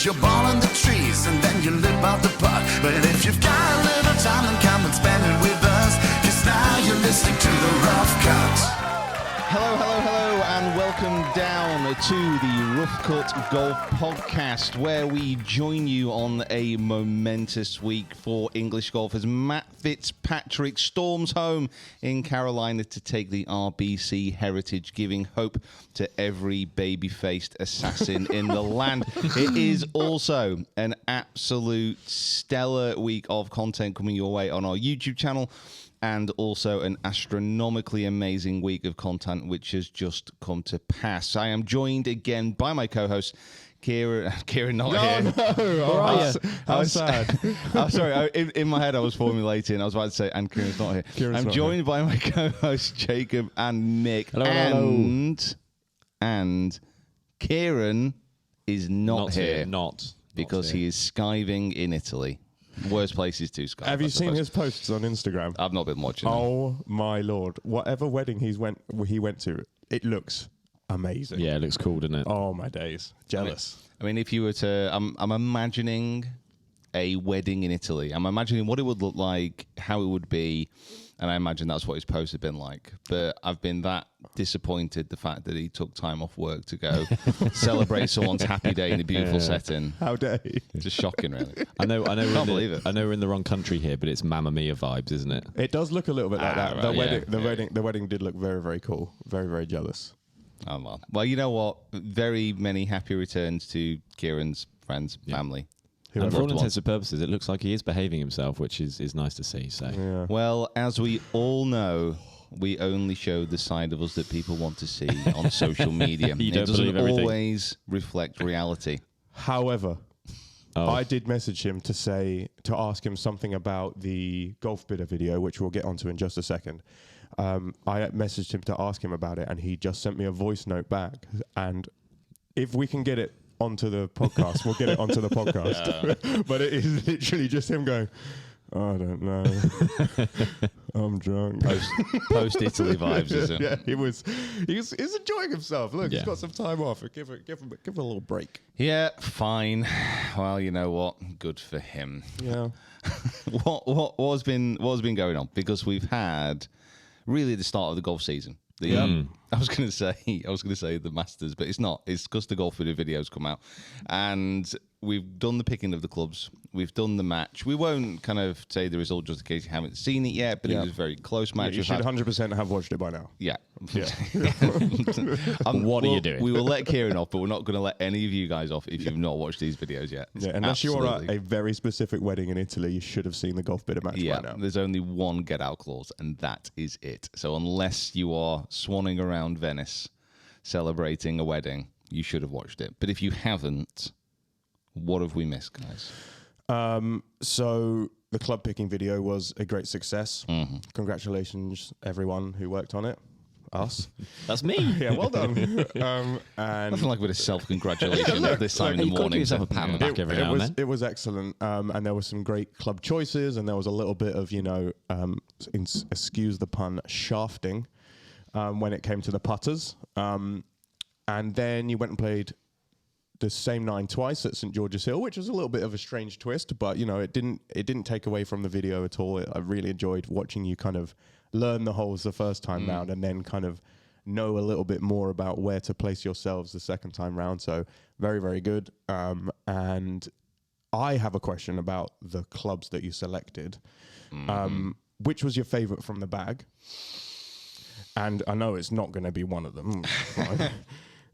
your ball in the trees and then you lip out the putt. But if you've got a little time, then come and spend it with us, 'cause now you're listening to the Rough Cut. Hello, hello, hello, and welcome down to the Rough Cut Golf Podcast, where we join you on a momentous week for English golf as Matt Fitzpatrick storms home in Carolina to take the RBC Heritage, giving hope to every baby-faced assassin in the land. It is also an absolute stellar week of content coming your way on our YouTube channel, and also an astronomically amazing week of content which has just come to pass. I am joined again by my co-host, Kieran. Not here. No, how sad. I'm sorry, in my head I was formulating. I was about to say, and Kieran's not here. I'm joined by my co-hosts, Jacob and Nick. Hello. And Kieran is not here. Because he is skiving in Italy. Worst places to skive. Have you seen his posts on Instagram? I've not been watching Oh my lord. Whatever wedding he went to, it looks amazing. Yeah, it looks cool, doesn't it? Oh my days. Jealous. I mean, if you were to... I'm imagining a wedding in Italy. I'm imagining what it would look like, how it would be, and I imagine that's what his posts have been like. But I've been that disappointed, the fact that he took time off work to go celebrate someone's happy day in a beautiful setting. How dare he? Just shocking, really. I know. Can't believe it. I know we're in the wrong country here, but it's Mamma Mia vibes, isn't it? It does look a little bit like that. Right, The wedding did look very, very cool. Very, very jealous. Oh, well. Well, you know what? Very many happy returns to Kieran's friends, family. And for all intents and purposes, it looks like he is behaving himself, which is nice to see. So, Yeah. Well, as we all know, we only show the side of us that people want to see on social media. You don't it doesn't believe everything. always reflect reality. However, I did message him to ask him something about the GolfBidder video, which we'll get onto in just a second. I messaged him to ask him about it, and he just sent me a voice note back. And if we can get it onto the podcast, we'll get it onto the podcast. But it is literally just him going, I don't know. I'm drunk. Post Italy vibes, isn't it? Yeah, he's enjoying himself. Look, he's got some time off. Give him a little break. Yeah, fine. Well, you know what? Good for him. Yeah. What's been going on? Because we've had really the start of the golf season. I was going to say the Masters, but it's not. It's because the GolfBidder videos come out, and we've done the picking of the clubs. We've done the match. We won't kind of say the result just in case you haven't seen it yet, but it was a very close match. You should 100% have watched it by now. Yeah. What are you doing? We will let Kieran off, but we're not going to let any of you guys off if you've not watched these videos yet. Yeah, unless you are at a very specific wedding in Italy, you should have seen the GolfBidder match by now. There's only one get out clause, and that is it. So unless you are swanning around Venice celebrating a wedding, you should have watched it. But if you haven't, what have we missed, guys? So the club picking video was a great success. Mm-hmm. Congratulations, everyone who worked on it. Us. that's me. Yeah, well done. And Nothing like a bit of self-congratulation at this time in the morning. Yourself a pat on the back every now and then. it was excellent. And there were some great club choices, and there was a little bit of, excuse the pun, shafting when it came to the putters. And then you went and played the same 9 twice at St. George's Hill, which was a little bit of a strange twist, but it didn't take away from the video at all. I really enjoyed watching you kind of learn the holes the first time round, and then kind of know a little bit more about where to place yourselves the second time round. So very, very good. And I have a question about the clubs that you selected. Which was your favorite from the bag? And I know it's not going to be one of them.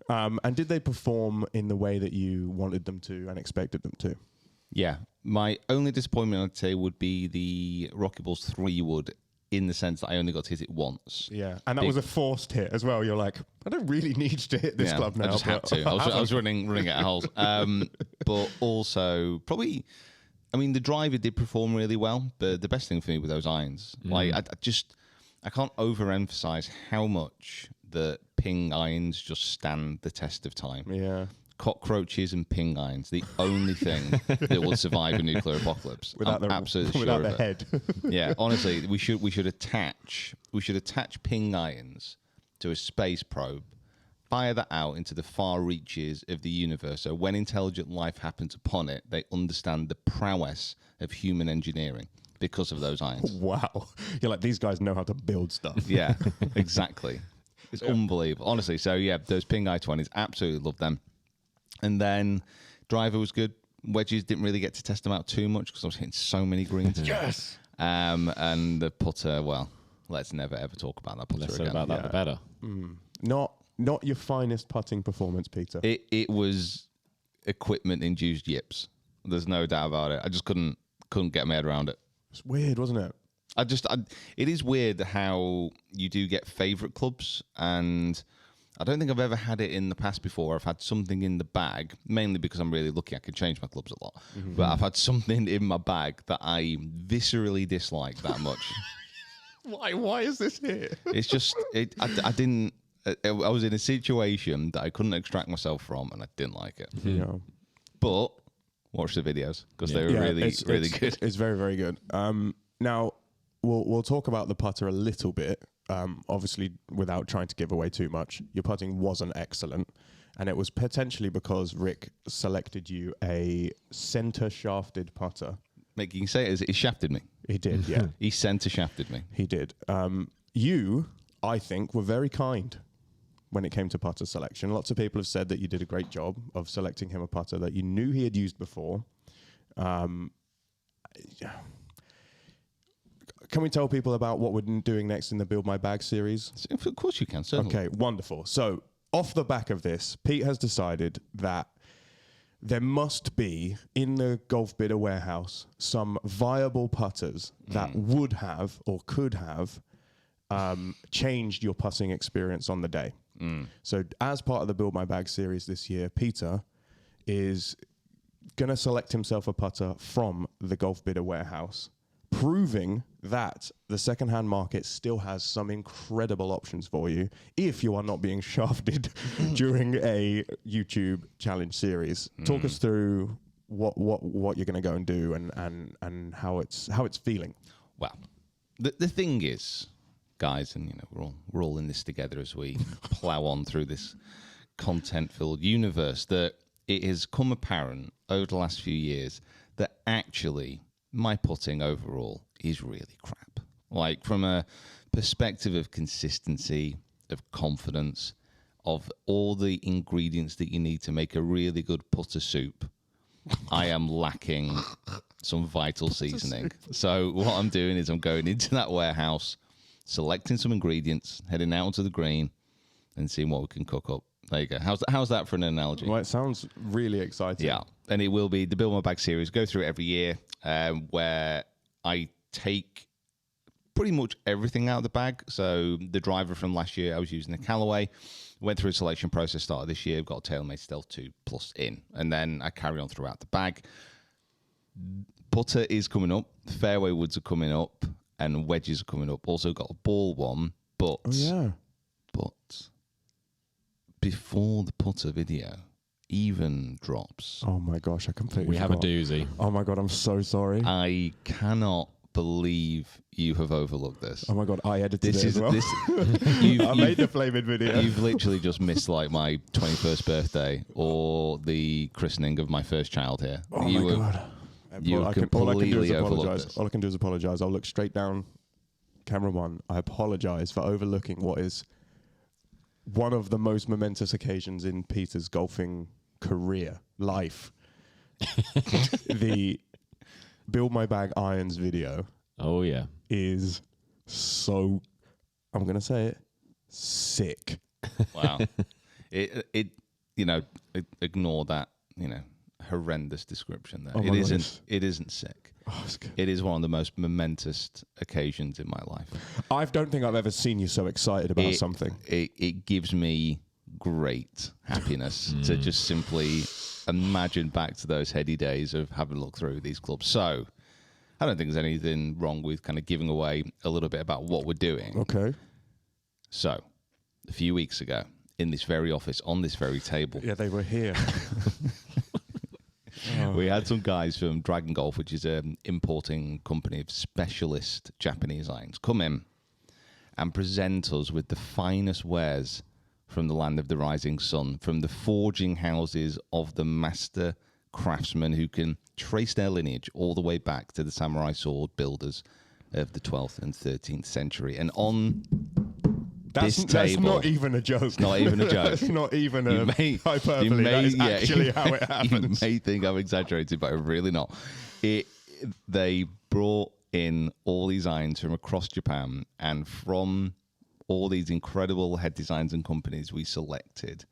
And did they perform in the way that you wanted them to and expected them to? Yeah. My only disappointment, I'd say, would be the Rocky Balls 3-wood, in the sense that I only got to hit it once. Yeah. And that was a forced hit as well. You're like, I don't really need to hit this club now. I just had to. I was running out of holes. But also, probably... I mean, the driver did perform really well, but the best thing for me were those irons. Like, I can't overemphasize how much the ping irons just stand the test of time. Yeah. Cockroaches and ping irons, the only thing that will survive a nuclear apocalypse. Without the head. Yeah, honestly, we should attach ping irons to a space probe, fire that out into the far reaches of the universe. So when intelligent life happens upon it, they understand the prowess of human engineering because of those irons. Wow. You're like, these guys know how to build stuff. Yeah, exactly. It's unbelievable. Honestly, so yeah, those Ping i20s, absolutely love them. And then driver was good. Wedges, didn't really get to test them out too much because I was hitting so many greens. Yes. And the putter, well, let's never ever talk about that putter Less again. about that, the better. Not your finest putting performance, Peter. It was equipment-induced yips. There's no doubt about it. I just couldn't get my head around it. It's weird, wasn't it? It is weird how you do get favourite clubs, and I don't think I've ever had it in the past before. I've had something in the bag, mainly because I'm really lucky I can change my clubs a lot. Mm-hmm. But I've had something in my bag that I viscerally dislike that much. Why is this here? It's just, I didn't, I was in a situation that I couldn't extract myself from, and I didn't like it. Yeah. But watch the videos because they were really good. It's very, very good. Now, we'll talk about the putter a little bit. Obviously, without trying to give away too much, your putting wasn't excellent, and it was potentially because Rick selected you a center shafted putter. Mate, you can say it, he shafted me. He did, yeah. He center shafted me. He did. You, I think, were very kind when it came to putter selection. Lots of people have said that you did a great job of selecting him a putter that you knew he had used before. Can we tell people about what we're doing next in the Build My Bag series? Of course you can, certainly. Okay, wonderful. So, off the back of this, Pete has decided that there must be, in the GolfBidder warehouse, some viable putters that would have or could have changed your putting experience on the day. So, as part of the Build My Bag series this year, Peter is going to select himself a putter from the GolfBidder warehouse, proving that the second-hand market still has some incredible options for you if you are not being shafted during a YouTube challenge series. Talk us through what you're going to go and do and how it's feeling. Well, the thing is, guys, and we're all in this together as we plow on through this content-filled universe, that it has come apparent over the last few years that actually my putting overall is really crap. Like, from a perspective of consistency, of confidence, of all the ingredients that you need to make a really good putter soup, I am lacking some vital seasoning. So what I'm doing is I'm going into that warehouse, selecting some ingredients, heading out onto the green, and seeing what we can cook up. There you go. How's that for an analogy? Well, it sounds really exciting. Yeah, and it will be the Build My Bag series. Go through it every year, where I take pretty much everything out of the bag. So the driver from last year, I was using the Callaway. Went through a selection process, started this year. I've got a TaylorMade Stealth 2 Plus in. And then I carry on throughout the bag. Putter is coming up. Fairway woods are coming up. And wedges are coming up. Also got a ball one. But, but before the putter video even drops. Oh my gosh, I completely We have a forgot. doozy. Oh my God, I'm so sorry. I cannot believe you have overlooked this. Oh my God, I edited it as well. You've, I made the flaming video. You've literally just missed like my 21st birthday or the christening of my first child here. Oh my God. You all I can do completely is overlooked apologize. this. All I can do is apologize. I'll look straight down camera one. I apologize for overlooking what is one of the most momentous occasions in Peter's golfing career, life. The Build My Bag Irons video. Oh, yeah. Is so, I'm going to say it, sick. Wow. Ignore that, horrendous description there. Oh my God, it isn't sick. Oh, it's good. It is one of the most momentous occasions in my life. I don't think I've ever seen you so excited about something. It gives me great happiness to just simply imagine back to those heady days of having a look through these clubs. So I don't think there's anything wrong with kind of giving away a little bit about what we're doing. Okay. So a few weeks ago, in this very office, on this very table, Yeah, they were here. we had some guys from Dragon Golf, which is an importing company of specialist Japanese irons, come in and present us with the finest wares from the land of the rising sun, from the forging houses of the master craftsmen who can trace their lineage all the way back to the samurai sword builders of the 12th and 13th century. And on this table... That's not even a joke. It's not even a joke. That's not even a hyperbole. That is actually how it happens. You may think I'm exaggerating, but I'm really not. They brought in all these irons from across Japan, and from all these incredible head designs and companies, we selected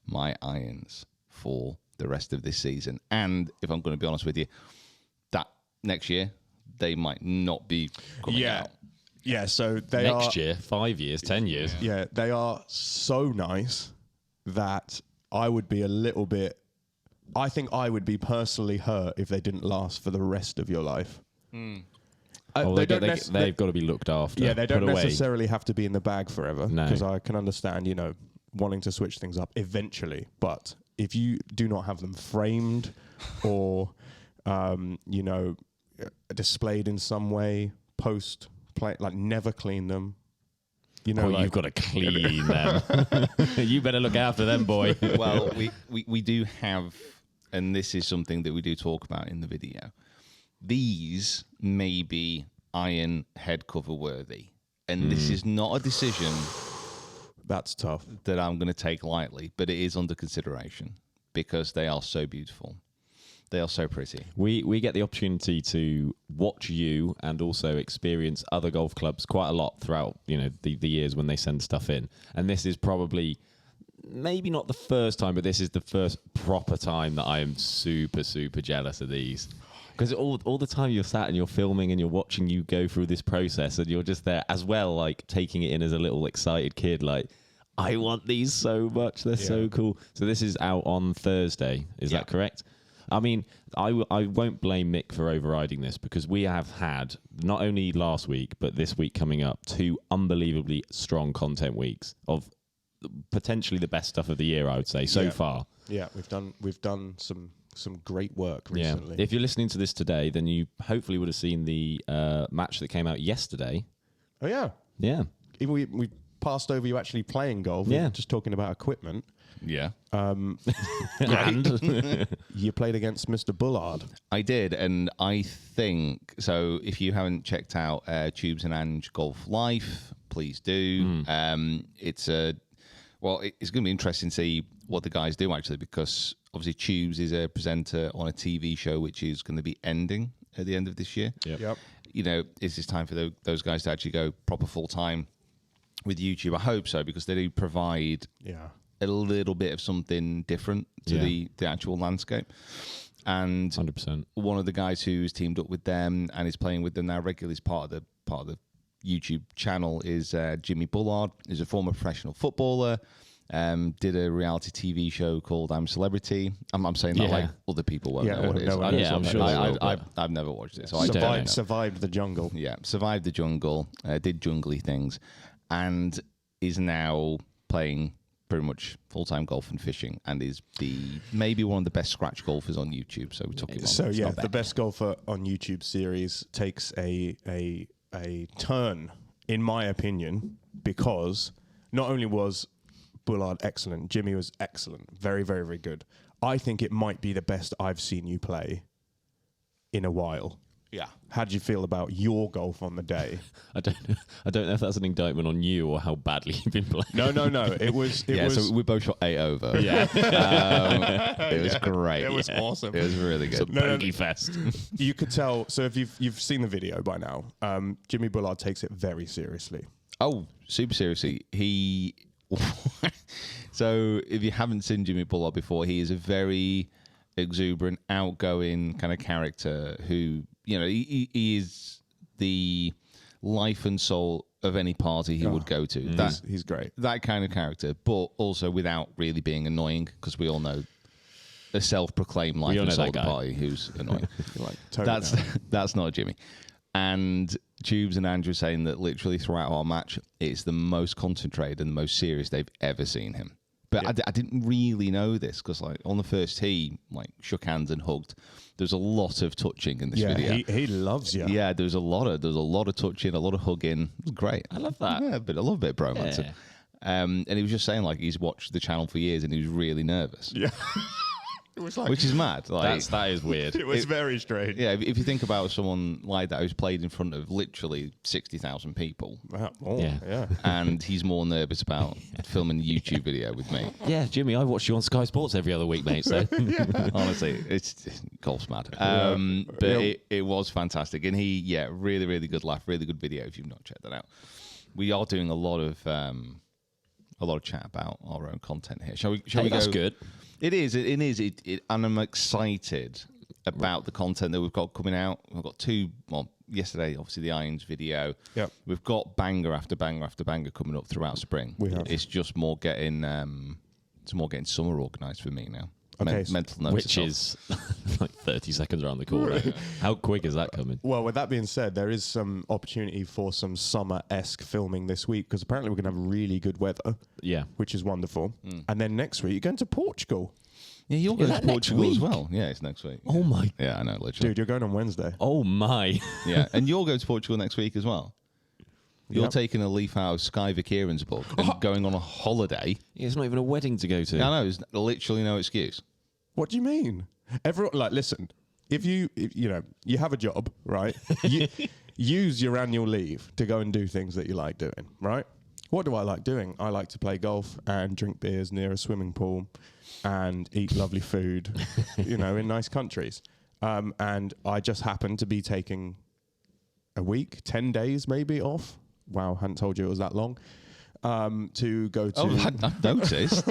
my irons for the rest of this season. And if I'm going to be honest with you, that next year they might not be coming out. Yeah, so they next year, 5 years, 10 years. Yeah, they are so nice that I would be a little bit... I think I would be personally hurt if they didn't last for the rest of your life. They've got to be looked after. Yeah, they don't necessarily have to be in the bag forever, No. because I can understand, wanting to switch things up eventually. But if you do not have them framed or, displayed in some way, post-play, like never clean them. You've got to clean them. You better look after them, boy. Well, we do have, and this is something that we do talk about in the video, these may be iron head cover worthy. And this is not a decision That's tough. that I'm going to take lightly, but it is under consideration because they are so beautiful. They are so pretty. We get the opportunity to watch you and also experience other golf clubs quite a lot throughout, the years when they send stuff in. And this is probably maybe not the first time, but this is the first proper time that I am super, super jealous of these. Because all the time you're sat and you're filming and you're watching you go through this process and you're just there as well, like taking it in as a little excited kid, like, I want these so much. They're so cool. So this is out on Thursday. Is that correct? I mean, I won't blame Mick for overriding this because we have had, not only last week, but this week coming up, 2 unbelievably strong content weeks of potentially the best stuff of the year, I would say, so far. Yeah, we've done some great work recently. Yeah. If you're listening to this today, then you hopefully would have seen the match that came out yesterday. Oh, yeah. Yeah. Even we passed over you actually playing golf. Yeah. We were just talking about equipment. Yeah. And You played against Mr. Bullard. I did, and I think, so if you haven't checked out Tubes and Ange Golf Life, please do. It's going to be interesting to see what the guys do, actually, because obviously Tubes is a presenter on a TV show which is going to be ending at the end of this year. Yep. Is this time for those guys to actually go proper full-time with YouTube? I hope so, because they do provide a little bit of something different to the actual landscape. And 100%. One of the guys who's teamed up with them and is playing with them now regularly as part of the YouTube channel is Jimmy Bullard. He's a former professional footballer. Did a reality TV show called I'm Celebrity. I'm saying that like other people won't know what it is. I'm sure they will, I've never watched it. So I survived the jungle. Yeah, survived the jungle, did jungly things, and is now playing pretty much full-time golf and fishing, and is maybe one of the best scratch golfers on YouTube. So we took him on. So the Best Golfer on YouTube series takes a turn, in my opinion, because not only was Bullard excellent, Jimmy was excellent, very, very, very good. I think it might be the best I've seen you play in a while. Yeah. How did you feel about your golf on the day? I don't know if that's an indictment on you or how badly you've been playing. No. It was. So we both shot 8 over. Yeah. It was great. It was awesome. It was really good. It's a bogey fest. You could tell. So if you've seen the video by now, Jimmy Bullard takes it very seriously. Oh, super seriously. So if you haven't seen Jimmy Bullard before, he is a very exuberant, outgoing kind of character who, he is the life and soul of any party he would go to. He's great. That kind of character, but also without really being annoying, because we all know a self-proclaimed life and soul of the party who's annoying. That's not Jimmy. And Tubes and Andrew saying that literally throughout our match, it's the most concentrated and the most serious they've ever seen him. But I didn't really know this because, on the first tee, shook hands and hugged. There's a lot of touching in this video. He loves you. Yeah, there's a lot of touching, a lot of hugging. It was great. I love that. Yeah, but I love a bit of bromance. And he was just saying like he's watched the channel for years and he was really nervous. Yeah. It was like, Which is mad. Like, that is weird. it was very strange. yeah, if you think about someone like that who's played in front of literally 60,000 people, Yeah. and he's more nervous about filming a YouTube video with me. Yeah, Jimmy, I watch you on Sky Sports every other week, mate. So Honestly, it's golf's mad. But it was fantastic, and really, really good laugh, really good video. If you've not checked that out, we are doing a lot of chat about our own content here. Shall we go? that's good. It is, and I'm excited about the content that we've got coming out. We've got yesterday, obviously, the Irons video. Yep. We've got banger after banger after banger coming up throughout spring. We have. It's just more getting summer organised for me now. Okay, Mental notes. Which is like 30 seconds around the corner. How quick is that coming? Well, with that being said, there is some opportunity for some summer-esque filming this week because apparently we're going to have really good weather. Yeah. Which is wonderful. And then next week, you're going to Portugal. Yeah, you're going to that next Portugal as week? well. Yeah, it's next week. Oh, my. Yeah, I know, literally. Dude, you're going on Wednesday. Oh, my. Yeah, and you're going to Portugal next week as well. You're Yep. taking a leaf out of Sky Kieran's book and going on a holiday. Yeah, it's not even a wedding to go to. I know, there's literally no excuse. What do you mean? Everyone, like, listen, if you have a job, right? You use your annual leave to go and do things that you like doing, right? What do I like doing? I like to play golf and drink beers near a swimming pool and eat lovely food, in nice countries. And I just happen to be taking a week, 10 days maybe off. Wow, hadn't told you it was that long. To go to... Oh, I've noticed.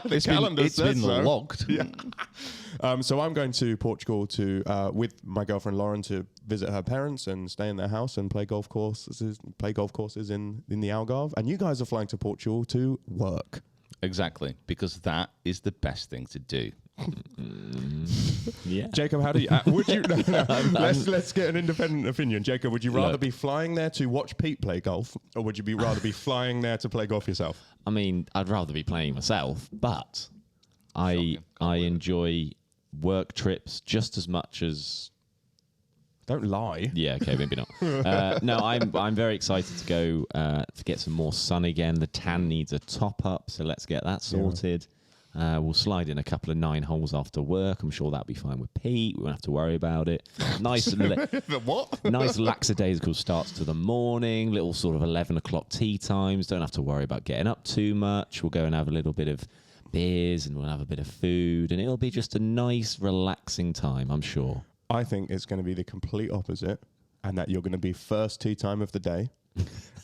It's been logged. Yeah. So I'm going to Portugal with my girlfriend Lauren to visit her parents and stay in their house and play golf courses in the Algarve. And you guys are flying to Portugal to work. Exactly, because that is the best thing to do. Yeah. Jacob, how do you... would you... Let's get an independent opinion. Jacob, would you rather be flying there to watch Pete play golf or would you rather be flying there to play golf yourself? I mean, I'd rather be playing myself, but I enjoy work trips just as much as... Don't lie. Yeah, okay, maybe not. No, I'm very excited to go to get some more sun again. The tan needs a top up, so let's get that sorted. We'll slide in a couple of 9 holes after work. I'm sure that'll be fine with Pete. We won't have to worry about it. Nice, What? nice lackadaisical starts to the morning. Little sort of 11 o'clock tea times. Don't have to worry about getting up too much. We'll go and have a little bit of beers and we'll have a bit of food, and it'll be just a nice, relaxing time, I'm sure. I think it's going to be the complete opposite, and that you're going to be first tee time of the day,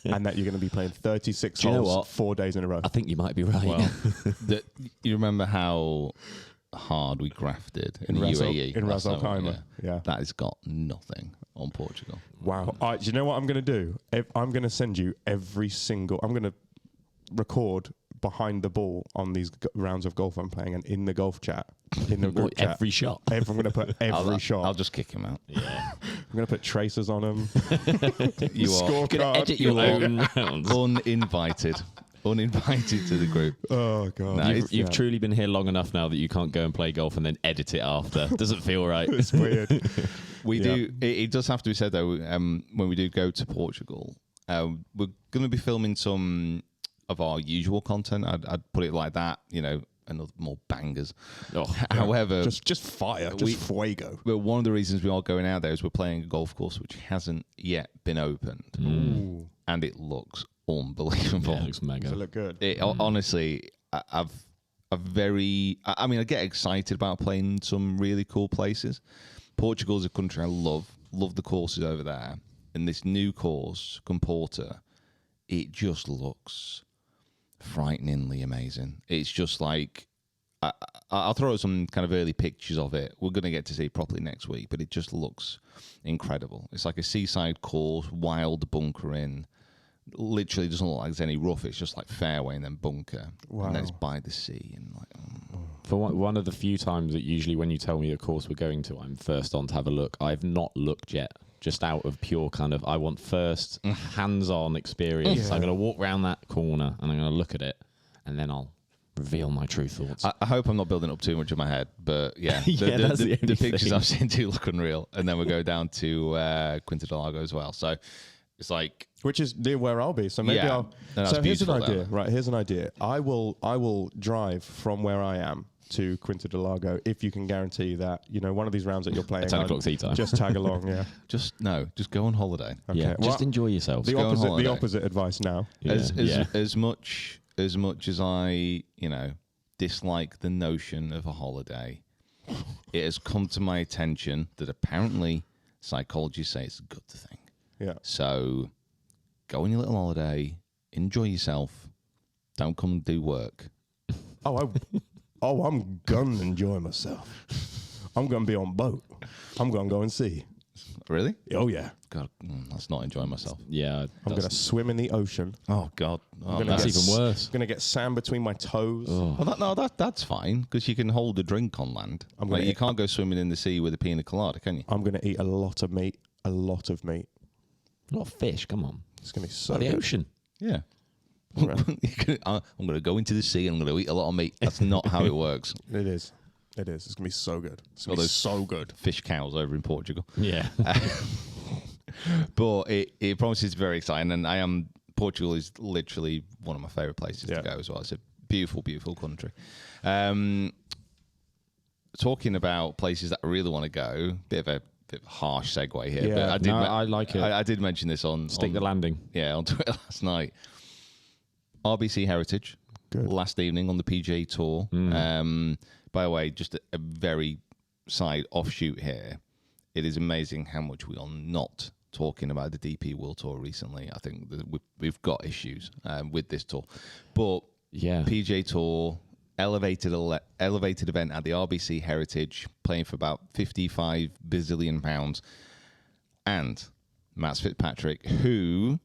and that you're going to be playing 36 Do you know holes what? 4 days in a row. I think you might be right. Well, you remember how hard we grafted in the UAE? in last Ras Al summer? Khaimah. Yeah. That has got nothing on Portugal. Wow. Do you know what I'm going to do? I'm going to send you I'm going to record behind the ball on these rounds of golf I'm playing and in the golf chat, in the group chat. Every shot. I'm going to put every shot. I'll just kick him out. Yeah. I'm going to put tracers on them. You are Gonna Scorecard. edit your own rounds. uninvited to the group. Oh, God. No, You've truly been here long enough now that you can't go and play golf and then edit it after. Doesn't feel right. It's weird. We do. It does have to be said though. When we do go to Portugal, we're going to be filming some of our usual content. I'd put it like that. Another more bangers. Oh, However, just fire, just fuego. but one of the reasons we are going out there is we're playing a golf course which hasn't yet been opened, and it looks unbelievable. yeah, it looks mega. Does it look good? Honestly, I get excited about playing some really cool places. Portugal is a country I love the courses over there, and this new course, Comporta, it just looks frighteningly amazing. It's just like I'll throw some kind of early pictures of it. We're going to get to see it properly next week, but it just looks incredible. It's like a seaside course, wild bunkering. Literally doesn't look like there's any rough. It's just like fairway and then bunker, and then it's by the sea and like. For one of the few times that usually when you tell me a course we're going to, I'm first on to have a look. I've not looked yet. Just out of pure kind of, I want first hands-on experience. Yeah. I'm going to walk around that corner and I'm going to look at it, and then I'll reveal my true thoughts. I hope I'm not building up too much in my head, but yeah, Yeah, that's the only pictures thing. I've seen do look unreal. And then we'll go down to Quinta del Lago as well. So It's like, which is near where I'll be. So maybe Yeah. I'll. No, that's So here's an beautiful idea. down Right, here's an idea. I will drive from where I am to Quinta del Lago if you can guarantee that one of these rounds that you're playing. 10 o'clock tee time. Just tag along. Yeah. just go on holiday. Okay. Yeah, Well, just enjoy yourselves. the go on opposite. holiday. The opposite advice now. Yeah. As much as I, dislike the notion of a holiday, it has come to my attention that apparently psychologists say it's a good thing. Yeah. So go on your little holiday, enjoy yourself, don't come and do work. I'm gonna enjoy myself. I'm gonna be on boat. I'm gonna go and see. Really? Oh yeah. God, that's not enjoying myself. Yeah, I'm gonna swim in the ocean. Oh God, that's even worse. I'm gonna get sand between my toes. Oh. Well, that's fine because you can hold a drink on land. You can't go swimming in the sea with a pina colada, can you? I'm gonna eat a lot of meat. A lot of meat. Not fish. Come on. It's gonna be so. Like the good. ocean. Yeah. I'm going to go into the sea and I'm going to eat a lot of meat. That's not how it works. It is. It is. It's gonna be so good. It's All gonna be those so good. fish cows over in Portugal. Yeah. But it promises very exciting. Portugal is literally one of my favourite places to go as well. It's a beautiful, beautiful country. Talking about places that I really want to go, bit of a harsh segue here. Yeah. But I like it. I did mention this on Stick the landing. Yeah, on Twitter last night. RBC Heritage, last evening on the PGA Tour. By the way, just a very side offshoot here. It is amazing how much we are not talking about the DP World Tour recently. I think that we've got issues with this tour. But Yeah. PGA Tour, elevated event at the RBC Heritage, playing for about £55 bazillion. And Matt Fitzpatrick, who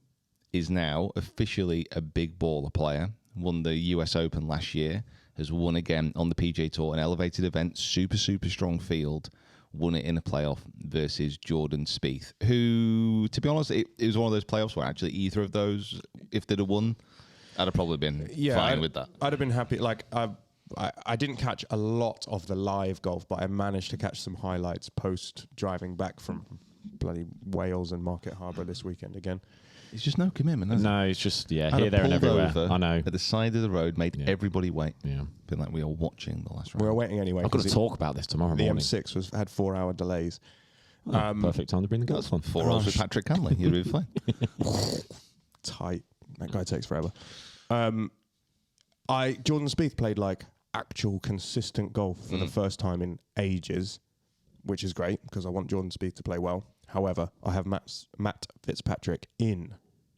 is now officially a big baller player, won the US Open last year, has won again on the PGA Tour, an elevated event, super, super strong field, won it in a playoff versus Jordan Spieth, who, to be honest, it was one of those playoffs where actually either of those, if they'd have won, I'd have probably been fine with that. I'd have been happy. Like I didn't catch a lot of the live golf, but I managed to catch some highlights post driving back from bloody Wales and Market Harbour this weekend again. It's just no commitment, is it? No, it's just, I'd here, have there, and pulled everywhere. over I know. at the side of the road, made everybody wait. Yeah. Been like we are watching the last round. We were waiting anyway. I've got to 'cause talk about this tomorrow The morning. M6 had 4-hour delays. Perfect time to bring the golf on. 4 hours with Patrick Canley. You're really fine. Tight. That guy takes forever. Jordan Spieth played like actual consistent golf for the first time in ages, which is great because I want Jordan Spieth to play well. However, I have Matt Fitzpatrick in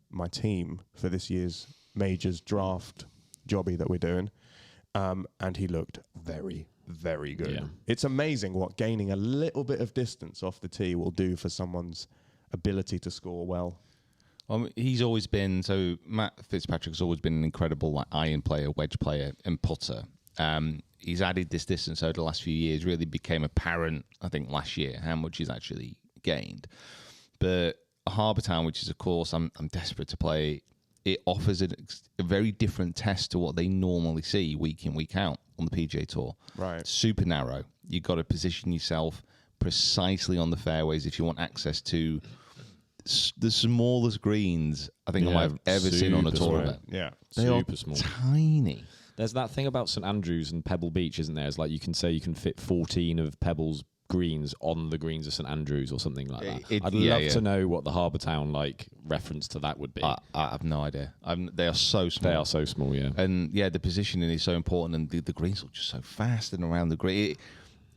my team for this year's majors draft jobby that we're doing, and he looked very, very good. Yeah. It's amazing what gaining a little bit of distance off the tee will do for someone's ability to score well. He's always been, so Matt Fitzpatrick has always been an incredible iron player, wedge player, and putter. He's added this distance over the last few years, really became apparent, I think, last year, how much he's actually gained. But Harbour Town, which is a course I'm desperate to play, it offers a very different test to what they normally see week in, week out on the PGA Tour. Right. Super narrow. You've got to position yourself precisely on the fairways if you want access to the smallest greens I think I've ever seen on a super tour small. event. Yeah. They are Super small. tiny. There's that thing about St Andrews and Pebble Beach, isn't there? It's like you can say you can fit 14 of Pebble's greens on the greens of St Andrews or something like that. I'd love to know what the Harbour Town reference to that would be. I have no idea. They are so small. They are so small, yeah. And the positioning is so important, and the greens look just so fast and around the green.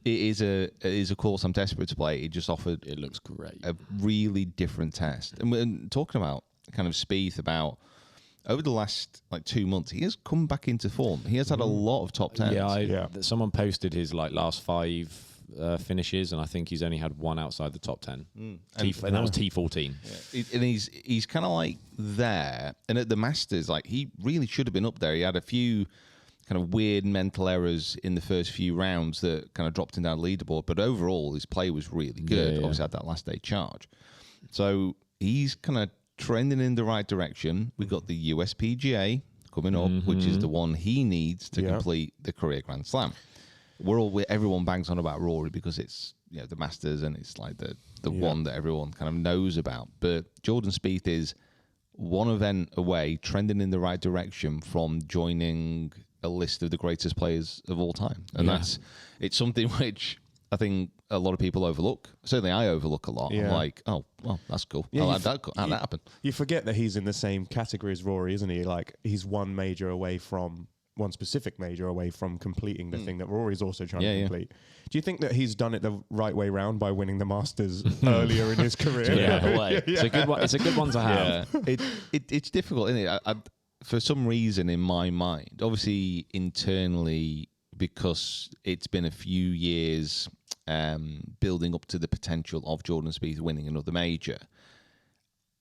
It is a course I'm desperate to play. It just offered. It looks great. A really different test. And we're talking about kind of Spieth about over the last 2 months, he has come back into form. He has had a lot of top tens. Someone posted his last 5 finishes, and I think he's only had one outside the top 10. And that was T14. Yeah. And he's kind of there. And at the Masters, he really should have been up there. He had a few kind of weird mental errors in the first few rounds that kind of dropped him down the leaderboard. But overall, his play was really good. Yeah. Obviously, had that last day charge. So he's kind of trending in the right direction. We've got the USPGA coming up, which is the one he needs to complete the career Grand Slam. Everyone bangs on about Rory because it's the Masters and it's the the one that everyone kind of knows about. But Jordan Spieth is one event away, trending in the right direction from joining a list of the greatest players of all time. And it's something which I think a lot of people overlook. Certainly I overlook a lot. Yeah. I'm like, oh, well, that's cool. Yeah, How'd that happen? You forget that he's in the same category as Rory, isn't he? Like, he's one specific major away from completing the thing that Rory's also trying to complete. Do you think that he's done it the right way round by winning the Masters earlier in his career? It's a good one. It's a good one to have. It's difficult, isn't it? For some reason in my mind, obviously internally, because it's been a few years building up to the potential of Jordan Spieth winning another major,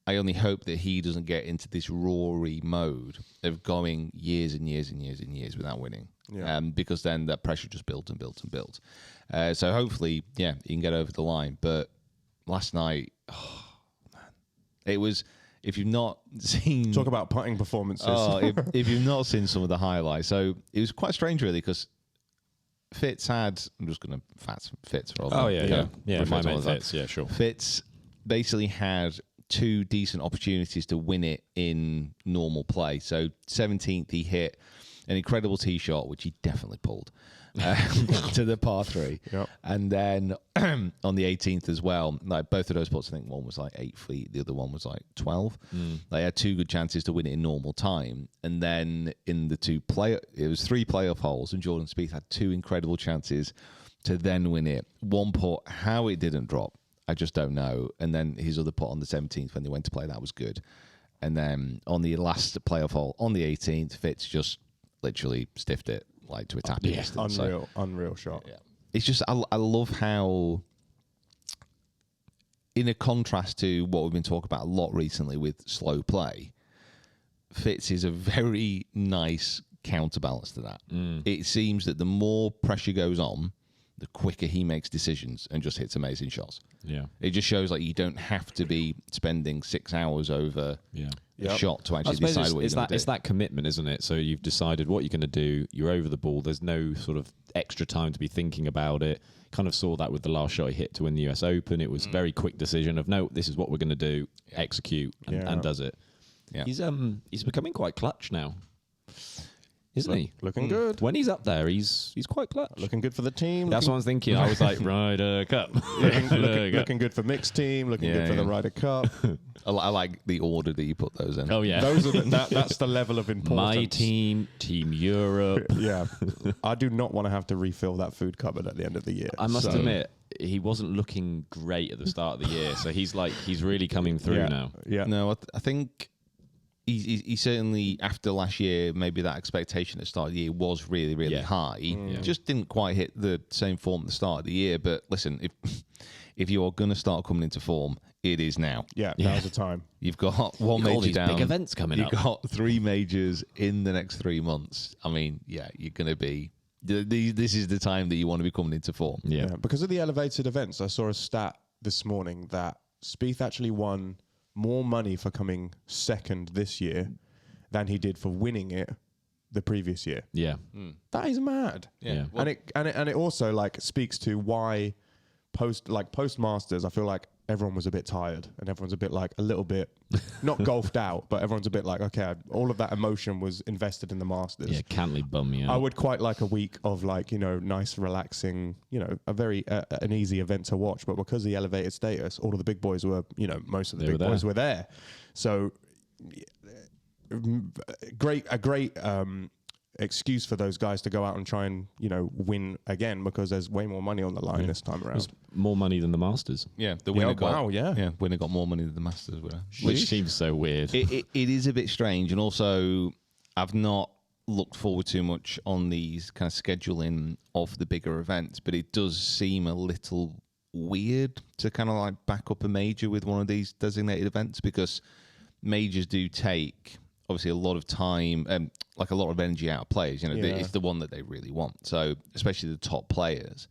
I only hope that he doesn't get into this Rory mode of going years and years and years and years without winning. Yeah. Because then that pressure just builds and builds and builds. So hopefully, he can get over the line. But last night, it was... If you've not seen... Talk about putting performances. If you've not seen some of the highlights. So it was quite strange, really, because Fitz had... I'm just going to... Fitz. Yeah, my mate Fitz. Yeah, sure. Fitz basically had 2 decent opportunities to win it in normal play. So 17th, he hit an incredible tee shot, which he definitely pulled, to the par 3. Yep. And then on the 18th as well, like both of those putts, I think one was like 8 feet, the other one was like 12. They had 2 good chances to win it in normal time. And then in the it was 3 playoff holes, and Jordan Spieth had 2 incredible chances to then win it. One putt, how it didn't drop, I just don't know. And then his other putt on the 17th when they went to play, that was good. And then on the last playoff hole, on the 18th, Fitz just literally stiffed it like to a tapping distance. Unreal shot. Yeah. It's just, I love how, in a contrast to what we've been talking about a lot recently with slow play, Fitz is a very nice counterbalance to that. It seems that the more pressure goes on, the quicker he makes decisions and just hits amazing shots. Yeah. It just shows like you don't have to be spending 6 hours over a shot to actually decide what you're going to do. It's that commitment, isn't it? So you've decided what you're going to do. You're over the ball. There's no sort of extra time to be thinking about it. Kind of saw that with the last shot he hit to win the US Open. It was a very quick decision of, no, this is what we're going to do, execute, and does it. Yeah. He's becoming quite clutch now. Isn't he? Looking good. When he's up there, he's quite clutch. Looking good for the team. That's what I was thinking. I was like, Ryder Cup. looking good for mixed team. Looking good for the Ryder Cup. I like the order that you put those in. Oh, yeah. Those are that's the level of importance. My team, Team Europe. Yeah. I do not want to have to refill that food cupboard at the end of the year. I must admit, he wasn't looking great at the start of the year. So he's really coming through now. Yeah. No, I think... He certainly, after last year, maybe that expectation at the start of the year was really, really high. He just didn't quite hit the same form at the start of the year. But listen, if you are going to start coming into form, it is now. Yeah, now's the time. You've got one major all these down. Big events coming up. You've got 3 majors in the next 3 months. I mean, you're going to be... This is the time that you want to be coming into form. Yeah. Because of the elevated events, I saw a stat this morning that Spieth actually won more money for coming second this year than he did for winning it the previous year. Yeah. That is mad. Yeah. Well, and it also like speaks to why post Masters, I feel like everyone was a bit tired and everyone's a bit like a little bit not golfed out, but everyone's a bit like, okay, all of that emotion was invested in the Masters. Yeah, Cantley bum me out. I would quite like a week of like, nice, relaxing, a very an easy event to watch. But because of the elevated status, all of the big boys were, most of the big boys were there. So a great excuse for those guys to go out and try and win again, because there's way more money on the line this time around. More money than the Masters. Yeah, the winner got winner got more money than the Masters were, which seems so weird. It is a bit strange, and also I've not looked forward too much on these kind of scheduling of the bigger events, but it does seem a little weird to kind of like back up a major with one of these designated events, because majors do take obviously a lot of time, like a lot of energy out of players. It's the one that they really want. So especially the top players,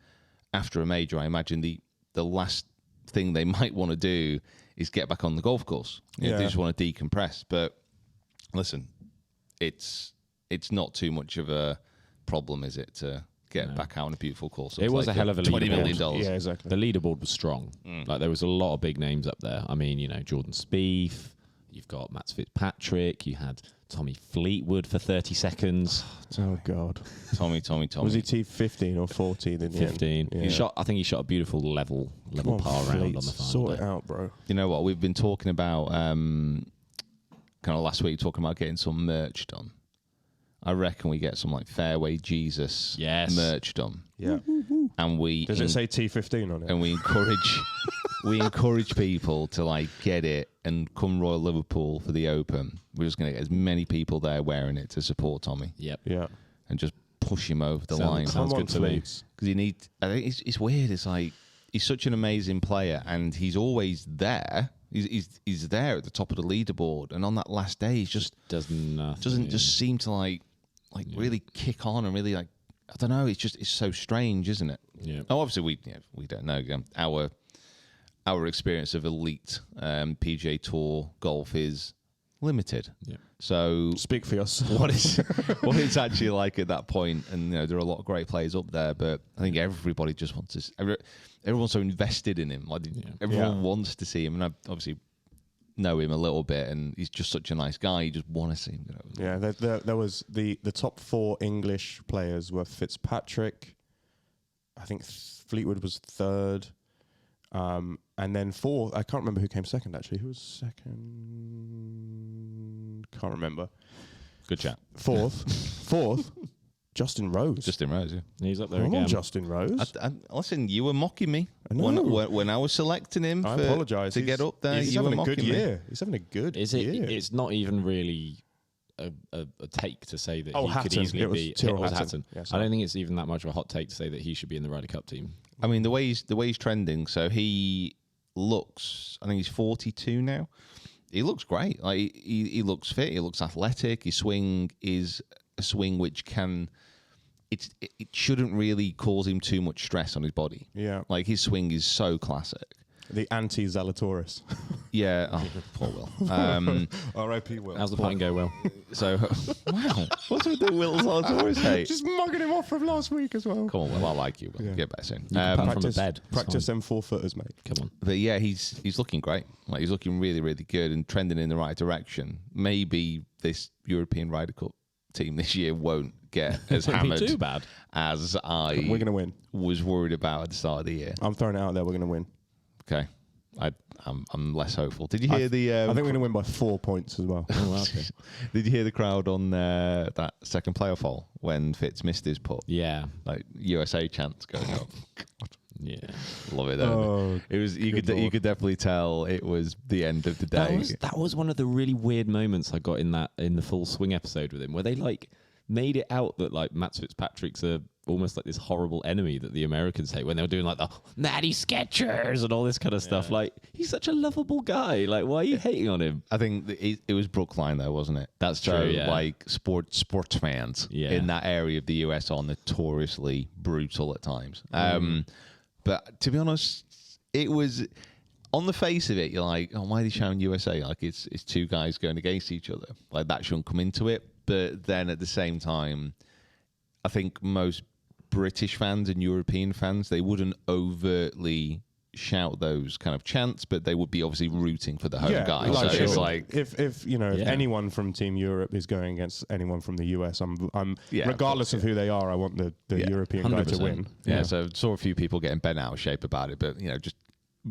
after a major, I imagine the last thing they might want to do is get back on the golf course. They just want to decompress. But listen, it's not too much of a problem, is it, to get back out on a beautiful course. It was a hell of a $20 million. Yeah, exactly. The leaderboard was strong. Like there was a lot of big names up there. I mean, Jordan Spieth. You've got Matt Fitzpatrick. You had Tommy Fleetwood for 30 seconds. Oh God. Tommy. Was he T15 or 14 in the 15. end? He shot. I think he shot a beautiful level par round on the final Sort day. it out, bro. You know what? We've been talking about kind of last week, talking about getting some merch done. I reckon we get some like Fairway Jesus merch done. Yeah. And we Does it say T15 on it? And we encourage people to like get it and come Royal Liverpool for the Open. We're just going to get as many people there wearing it to support Tommy. Yep. Yeah. And just push him over the line. Sounds good to me. Because I think it's weird. It's like he's such an amazing player, and he's always there. He's there at the top of the leaderboard, and on that last day, he's just doesn't just seem to like really kick on and really like, I don't know. It's so strange, isn't it? Yeah. Oh, obviously we don't know. Our experience of elite PGA Tour golf is limited. Yeah. So speak for yourself. What it's actually like at that point, and there are a lot of great players up there, but I think everybody just wants to. Everyone's so invested in him. Like everyone wants to see him, and I obviously know him a little bit, and he's just such a nice guy. You just want to see him. Yeah, there was the top 4 English players were Fitzpatrick. I think Fleetwood was third. And then 4th, I can't remember who came second actually. Who was second? Can't remember. Good chat. Fourth, Justin Rose. Justin Rose, yeah. He's up there Come again. on, Justin Rose. Listen, you were mocking me when I was selecting him. I apologise. To get up there. He's you having were a good mocking me. year. He's having a good year. It's not even really a take to say that he Hatton. could easily It was be. Tyrrell It was Hatton. Hatton. Yeah, I don't think it's even that much of a hot take to say that he should be in the Ryder Cup team. I mean, the way he's trending, so he looks, I think he's 42 now. He looks great. Like he looks fit. He looks athletic. His swing is a swing which can. It shouldn't really cause him too much stress on his body. Yeah. Like his swing is so classic. The anti-Zalatoris. Yeah. Oh, poor Will. R.I.P. Will. How's the putting go, Will? So, wow. What's with the Will Zalatoris hate? Just mugging him off from last week as well. Come on, Will. I like you. Will. Get back soon. From a bed. Practice them 4-footers, mate. Come on. But yeah, he's looking great. Like he's looking really, really good and trending in the right direction. Maybe this European Ryder Cup team this year won't get as hammered too bad as I We're gonna win. Was worried about at the start of the year. I'm throwing it out there. We're going to win. Okay, I'm less hopeful. Did you hear the? I think we're going to win by 4 points as well. Oh, wow, okay. Did you hear the crowd on that second playoff hole when Fitz missed his putt? Yeah. Like USA chants going up. Yeah. Love it though. It was you could definitely tell it was the end of the day. That was one of the really weird moments I got in the full swing episode with him, where they like made it out that like Matt Fitzpatrick's almost like this horrible enemy that the Americans hate, when they were doing like the Matty Skechers and all this kind of stuff. Like, he's such a lovable guy. Like, why are you hating on him? I think it was Brookline though, wasn't it? That's so, true. Yeah. Like sports fans in that area of the US are notoriously brutal at times. But to be honest, it was on the face of it, you're like, oh, why are they shouting USA? Like it's two guys going against each other. Like that shouldn't come into it. But then at the same time, I think most British fans and European fans, they wouldn't overtly shout those kind of chants, but they would be obviously rooting for the home guy. Like, so it's like if anyone from Team Europe is going against anyone from the US, I'm Yeah, regardless of of who they are, I want the European guy to 100%. win. Yeah, so saw a few people getting bent out of shape about it, but just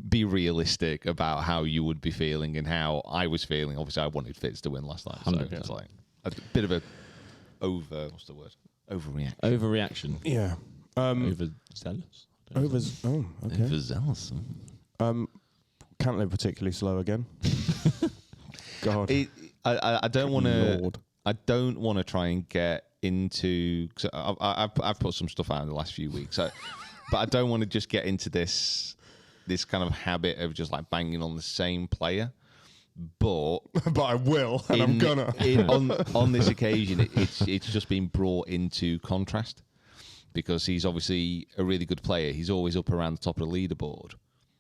be realistic about how you would be feeling and how I was feeling. Obviously, I wanted Fitz to win last night, so 100%. it's like a bit of a overreaction. Overreaction. Yeah. Overzealous. Okay. Overzealous. Can't live particularly slow again. God. I don't want to. Lord. I don't want to try and get into. Cause I've put some stuff out in the last few weeks, but I don't want to just get into this kind of habit of just like banging on the same player. But I will, and I'm gonna. On this occasion, it's just been brought into contrast because he's obviously a really good player. He's always up around the top of the leaderboard.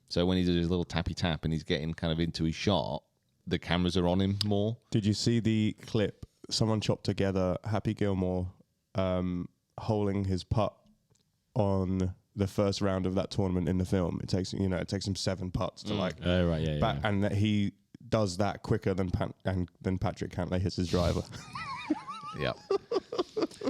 So when he does his little tappy tap and he's getting kind of into his shot, the cameras are on him more. Did you see the clip? Someone chopped together Happy Gilmore holding his putt on the first round of that tournament in the film. It takes him 7 putts to Oh, right, yeah. and that he does that quicker than Patrick Cantlay hits his driver. Yeah.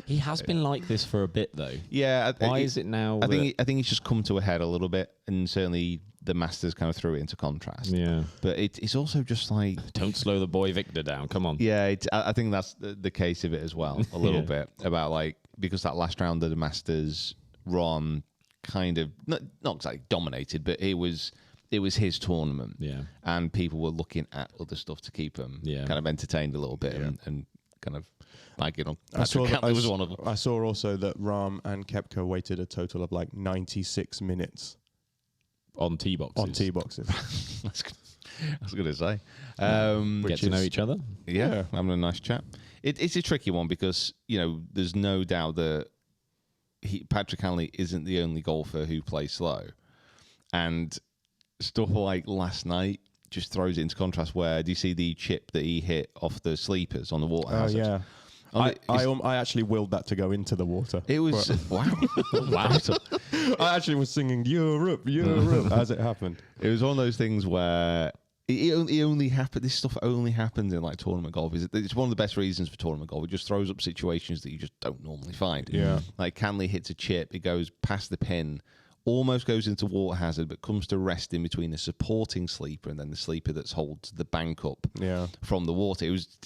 He has been like this for a bit, though. Yeah. Why is it now? I think it's just come to a head a little bit, and certainly the Masters kind of threw it into contrast. Yeah. But it's also just like... Don't slow the boy Victor down. Come on. Yeah, I think that's the case of it as well, a little bit, about like, because that last round of the Masters, Rahm kind of, not exactly dominated, but it was his tournament. Yeah. And people were looking at other stuff to keep him kind of entertained a little bit and kind of like, Patrick Cantlay was one of them. I saw also that Rahm and Koepka waited a total of like 96 minutes On tee boxes. I was going to say. Get to know each other. Yeah, having a nice chat. It's a tricky one because, there's no doubt that Patrick Cantlay isn't the only golfer who plays slow. And stuff like last night just throws it into contrast where, do you see the chip that he hit off the sleepers on the water hazard? Yeah. I actually willed that to go into the water. It was... wow. I actually was singing Europe as it happened. It was one of those things where it only happened. This stuff only happens in like tournament golf. It's one of the best reasons for tournament golf. It just throws up situations that you just don't normally find. Yeah. Like Cantlay hits a chip, it goes past the pin, almost goes into water hazard, but comes to rest in between the supporting sleeper and then the sleeper that holds the bank up from the water. It was...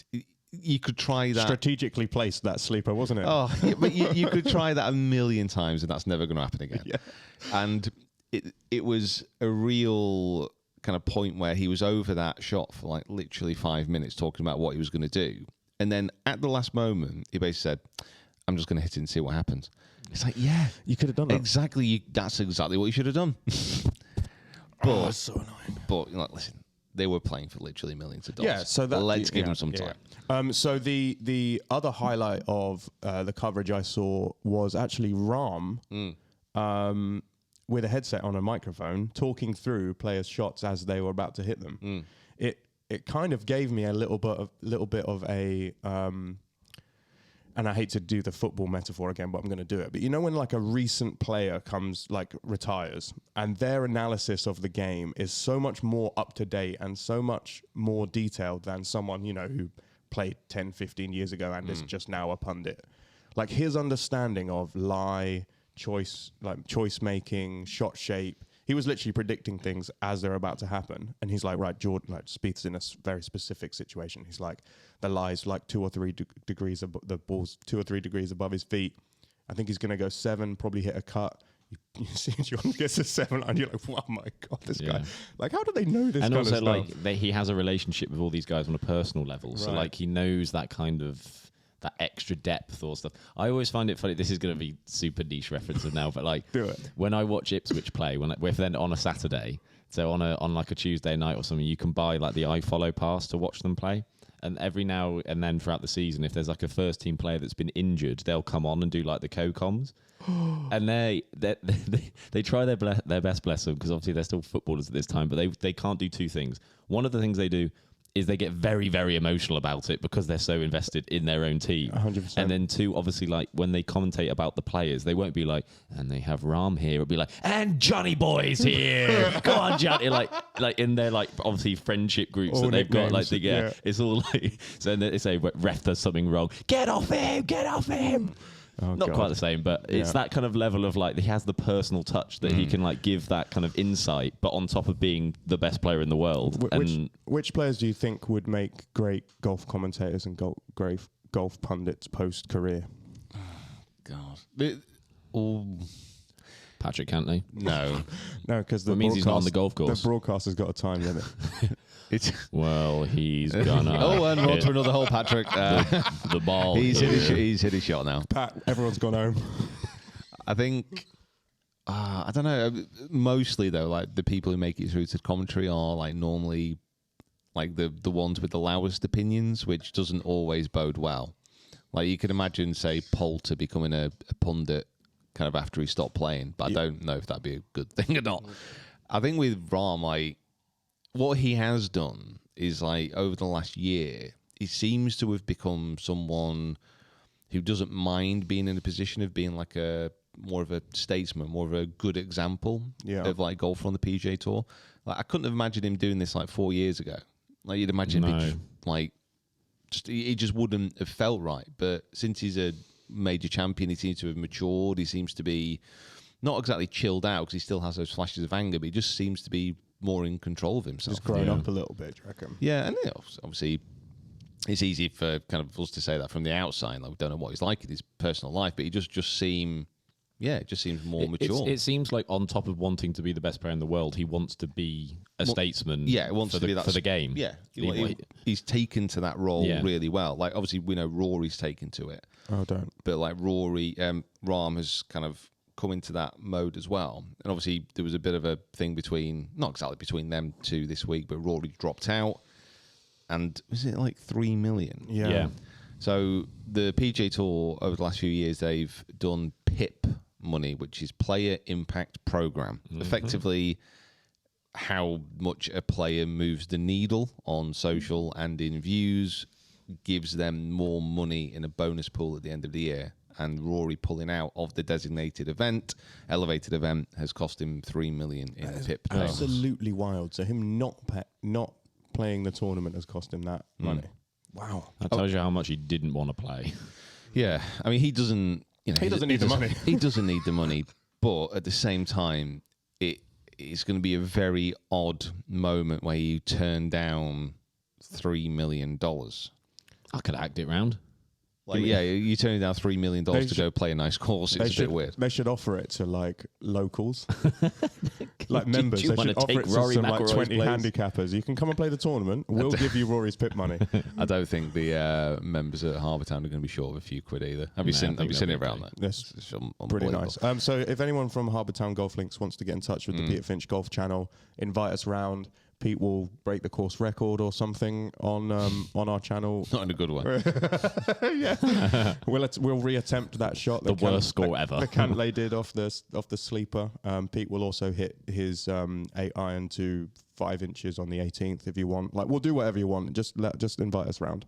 You could try that. Strategically placed, that sleeper, wasn't it? Oh, yeah, but you could try that a million times and that's never going to happen again. Yeah. And it was a real kind of point where he was over that shot for like literally 5 minutes talking about what he was going to do. And then at the last moment, he basically said, I'm just going to hit it and see what happens. It's like, yeah. You could have done that. Exactly. That's exactly what you should have done. But, that's so annoying. But, listen, they were playing for literally millions of dollars. Yeah, so let's give them some time. So the other highlight of the coverage I saw was actually Rahm with a headset on a microphone talking through players' shots as they were about to hit them. It kind of gave me a little bit of a and I hate to do the football metaphor again, but I'm going to do it. But when like a recent player retires and their analysis of the game is so much more up to date and so much more detailed than someone, who played 10, 15 years ago and is just now a pundit. Like his understanding of choice making, shot shape. He was literally predicting things as they're about to happen. And he's like, right, Jordan, like Spieth's in a very specific situation. He's like, the lie's like 2 or 3 degrees, the ball's 2 or 3 degrees above his feet. I think he's going to go 7, probably hit a cut. You see Jordan gets a 7 and you're like, oh my God, this guy. Like, how do they know this and kind also, of stuff? he has a relationship with all these guys on a personal level. So, like, he knows that kind of... that extra depth or stuff. I always find it funny. This is going to be super niche references now, but like do it. When I watch Ipswich play, if then on a Saturday, so on like a Tuesday night or something, you can buy like the iFollow pass to watch them play. And every now and then throughout the season, if there's like a first team player that's been injured, they'll come on and do like the co-coms. And they try their best, bless them, because obviously they're still footballers at this time, but they can't do 2 things. One of the things they do is they get very, very emotional about it because they're so invested in their own team. 100%. And then 2, obviously, like when they commentate about the players, they won't be like, and they have Rahm here. It'll be like, and Johnny Boy's here. Go on, Johnny. Like in their like obviously friendship groups all that they've got, like nicknames, it's all like, so they say ref does something wrong. Get off him. Oh, Not God. quite the same, but it's that kind of level of like he has the personal touch that he can like give that kind of insight, but on top of being the best player in the world. Which players do you think would make great golf commentators and great golf pundits post career? God. Patrick Cantlay. No. No, because It means he's not on the golf course. The broadcaster's got a time limit. Well, he's gonna. And we're on to another hole, Patrick. The ball. He's hit his shot now. Pat, everyone's gone home. I think, I don't know. Mostly though, like the people who make it through to commentary are like normally like the ones with the loudest opinions, which doesn't always bode well. Like you can imagine, say, Poulter becoming a pundit kind of after he stopped playing, but I don't know if that'd be a good thing or not. I think with Rahm, like what he has done is like over the last year, he seems to have become someone who doesn't mind being in a position of being like a more of a statesman, more of a good example Yeah. of like golfer on the PGA Tour. Like I couldn't have imagined him doing this like 4 years ago. Like you'd imagine him just, like he just wouldn't have felt right. But since he's a major champion, he seems to have matured. He seems to be not exactly chilled out because he still has those flashes of anger, but he just seems to be more in control of himself. Just grown up a little bit, do you reckon? Yeah, and obviously it's easy for kind of us to say that from the outside. Like we don't know what he's like in his personal life, but he just seems more mature. It seems like on top of wanting to be the best player in the world, he wants to be a statesman. Yeah, he wants for to be that for the game. Yeah, he's taken to that role really well. Like obviously we know Rory's taken to it. Oh, don't. But like Rory, Rahm has kind of come into that mode as well. And obviously there was a bit of a thing not exactly between them two this week, but Rory dropped out. And was it like 3 million? Yeah. So the PGA Tour over the last few years, they've done PIP money, which is Player Impact Program. Effectively, how much a player moves the needle on social and in views gives them more money in a bonus pool at the end of the year. And Rory pulling out of the designated event, elevated event, has cost him 3 million in PIP. Absolutely wild. So him not playing the tournament has cost him that money. Wow. That tells you how much he didn't want to play. Yeah, I mean, he doesn't. He doesn't need the money. He doesn't need the money, but at the same time, it's going to be a very odd moment where you turn down $3 million. I could act it round. Like, yeah, you're turning down $3 million to go play a nice course. It's a bit weird. They should offer it to like locals, like members. Do you They should wanna offer take it to Rory some like McIlroy's 20 place? handicappers. You can come and play the tournament. We'll give you Rory's PIP money. I don't think the members at Harbour Town are going to be short of a few quid either. Have you seen it around there? Yes, It's pretty unbelievable. nice. So if anyone from Harbour Town Golf Links wants to get in touch with the Peter Finch Golf channel, invite us round. Pete will break the course record or something on our channel. Not in a good way. Yeah, we'll reattempt that shot. The worst score ever. The Cantlay did off the sleeper. Pete will also hit his 8 iron to 5 inches on the 18th if you want. Like we'll do whatever you want. Just invite us round.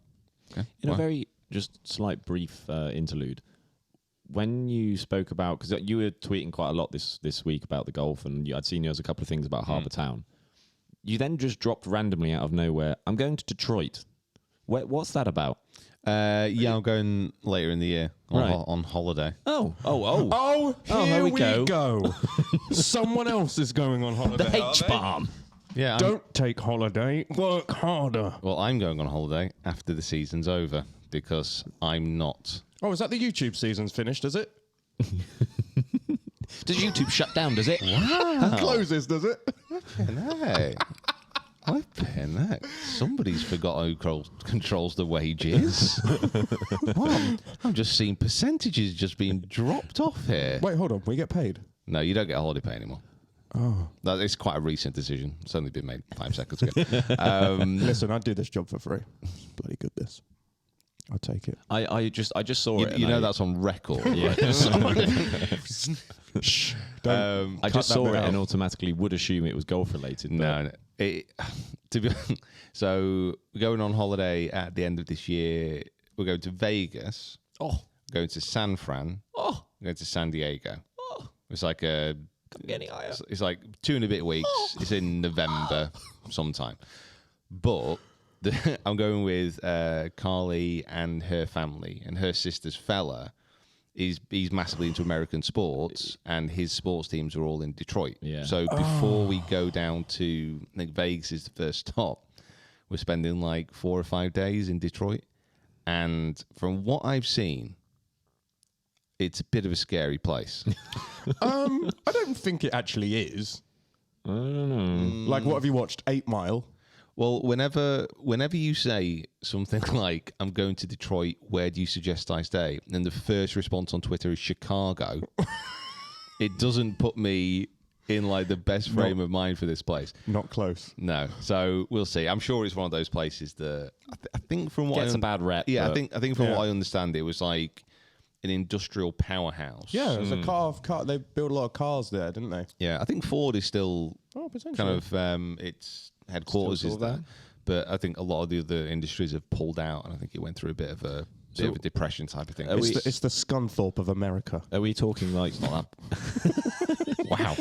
Okay. In a very just slight brief interlude, when you spoke about, because you were tweeting quite a lot this week about the golf, and I'd seen you as a couple of things about Harbour Town. You then just dropped randomly out of nowhere, I'm going to Detroit. What's that about? I'm going later in the year on holiday. Oh, here we go. Someone else is going on holiday. The H-bomb. Yeah, Don't take holiday. Work harder. Well, I'm going on holiday after the season's over because I'm not. Oh, is that the YouTube season's finished, is it? Does YouTube shut down, does it? Closes, does it? Somebody's forgot who controls the wages. What? I'm just seeing percentages just being dropped off here. Wait, hold on. We get paid? No, you don't get a holiday pay anymore. Oh. It's quite a recent decision. It's only been made 5 seconds ago. Listen, I'd do this job for free. It's bloody good, this. I'll take it. I just saw it. You know that's on record. Yeah. Shh. I just saw it and automatically would assume it was golf related. No. So we're going on holiday at the end of this year. We're going to Vegas. Oh. We're going to San Fran. Oh. We're going to San Diego. Oh. It's like Couldn't get any higher. It's like 2 and a bit weeks. It's in November sometime. But I'm going with Carly and her family, and her sister's fella. He's massively into American sports, and his sports teams are all in Detroit. Yeah. So before we go down to, I think Vegas is the first stop, we're spending like 4 or 5 days in Detroit. And from what I've seen, it's a bit of a scary place. I don't think it actually is. I don't know. Like, what have you watched? 8 Mile? Well, whenever you say something like, I'm going to Detroit, where do you suggest I stay? And the first response on Twitter is Chicago. It doesn't put me in like the best frame of mind for this place. Not close. No. So we'll see. I'm sure it's one of those places that I think from what Gets a bad rep. Yeah, but I think from what I understand, it was like an industrial powerhouse. Yeah, it was a car. They built a lot of cars there, didn't they? Yeah, I think Ford is still potentially. kind of its headquarters Still is there. But I think a lot of the other industries have pulled out, and I think it went through a bit of a bit of a depression type of thing. It's the Scunthorpe of America. Are we talking like Not that. wow?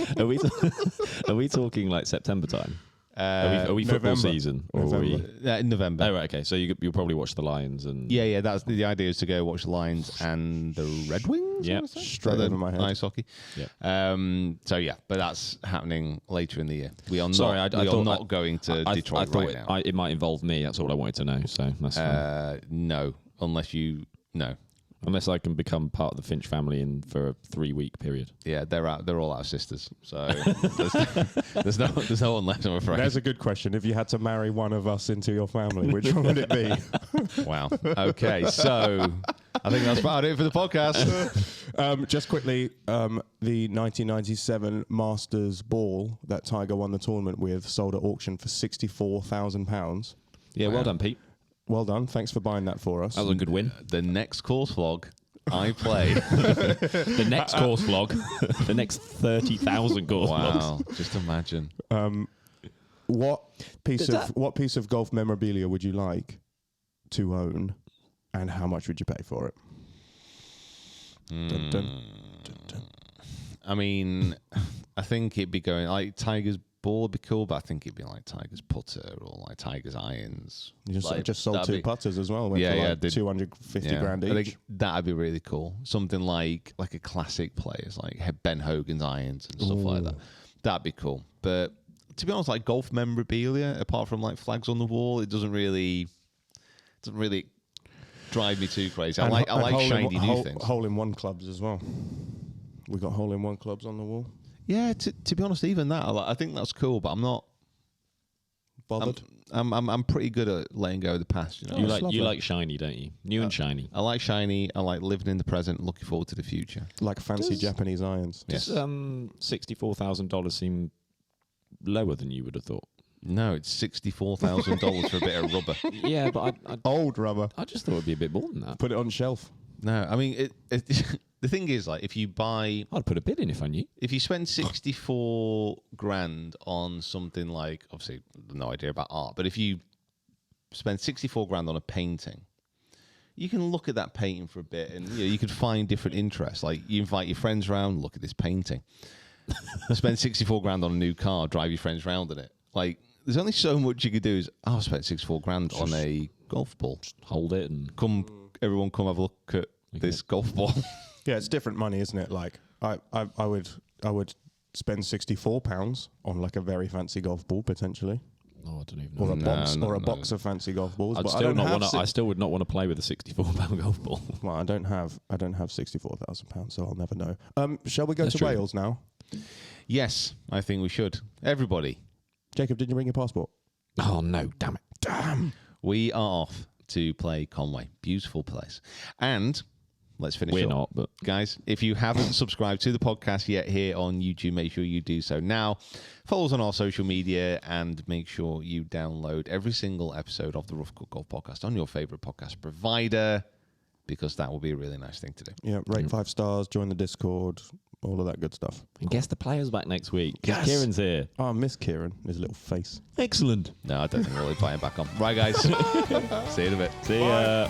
Are we talking like September time? Are we football November. season or are we? In November. Oh, right, okay. So you'll probably watch the Lions and Yeah, that's the idea is to go watch the Lions and the Red Wings. Yeah, straight over my head. Ice hockey. Yeah. So yeah, but that's happening later in the year. We are Sorry, not. I we are thought not going to Detroit I thought right now. it might involve me. That's all I wanted to know. So that's fine. No, unless you no. Unless I can become part of the Finch family for a 3-week period. Yeah, they're all our sisters. So there's no one left. I'm afraid. There's a good question. If you had to marry one of us into your family, which one would it be? Wow. Okay, so I think that's about it for the podcast. Just quickly, the 1997 Masters ball that Tiger won the tournament with sold at auction for £64,000. Yeah, well done, Pete. Well done. Thanks for buying that for us. That was a good win. The next course vlog I play. The next course vlog. The next 30,000 course vlogs. Wow, just imagine. What piece of golf memorabilia would you like to own, and how much would you pay for it? Dun, dun, dun, dun. I mean, I think it'd be going like Tiger's ball would be cool, but I think it'd be like Tiger's putter or like Tiger's irons. You Like, just sold that'd 2 be- putters as well. Went Yeah, for yeah, like did- 250 grand I each. think that'd be really cool. Something like a classic players, like Ben Hogan's irons and stuff like that. That'd be cool. But to be honest, like golf memorabilia, apart from like flags on the wall, it doesn't really drive me too crazy. I like shiny new things. Hole-in-one clubs as well. We got hole-in-one clubs on the wall. Yeah, to be honest, even that I think that's cool, but I'm not Bothered? I'm pretty good at letting go of the past. You know, You like shiny, don't you? New and shiny. I like shiny. I like living in the present, looking forward to the future. Like fancy Japanese irons. Yes. Does $64,000 seem lower than you would have thought? No, it's $64,000 for a bit of rubber. Yeah, but Old rubber. I just thought it'd be a bit more than that. Put it on shelf. No, I mean the thing is, like, if you I'd put a bid in if I knew. if you spend 64 grand on something like, obviously no idea about art, but if you spend 64 grand on a painting, you can look at that painting for a bit, and you could find different interests. Like, you invite your friends around, look at this painting. Spend 64 grand on a new car, drive your friends around in it. Like, there's only so much you could do. I spent 64 grand on a golf ball. Just hold it and Everyone come have a look at this golf ball. Yeah, it's different money, isn't it? Like I would spend £64 on like a very fancy golf ball potentially, I don't even know. or a box of fancy golf balls. I'd but still I still would not want to play with a £64 golf ball. Well, I don't have £64,000, so I'll never know. Shall we go That's to true. Wales now? Yes, I think we should. Everybody, Jacob, did you bring your passport? Oh no, damn it. Damn. we are off to play Conway. Beautiful place. And let's finish We're up. not, but Guys, if you haven't subscribed to the podcast yet here on YouTube, make sure you do so now. Follow us on our social media and make sure you download every single episode of the Rough Cut Golf Podcast on your favorite podcast provider, because that will be a really nice thing to do. Yeah, rate 5 stars, join the Discord, all of that good stuff. and guess the player's back next week. Yes. Kieran's here. Oh, I miss Kieran, his little face. Excellent. No, I don't think we'll really buy him back on. Right, guys. See you in a bit. See ya.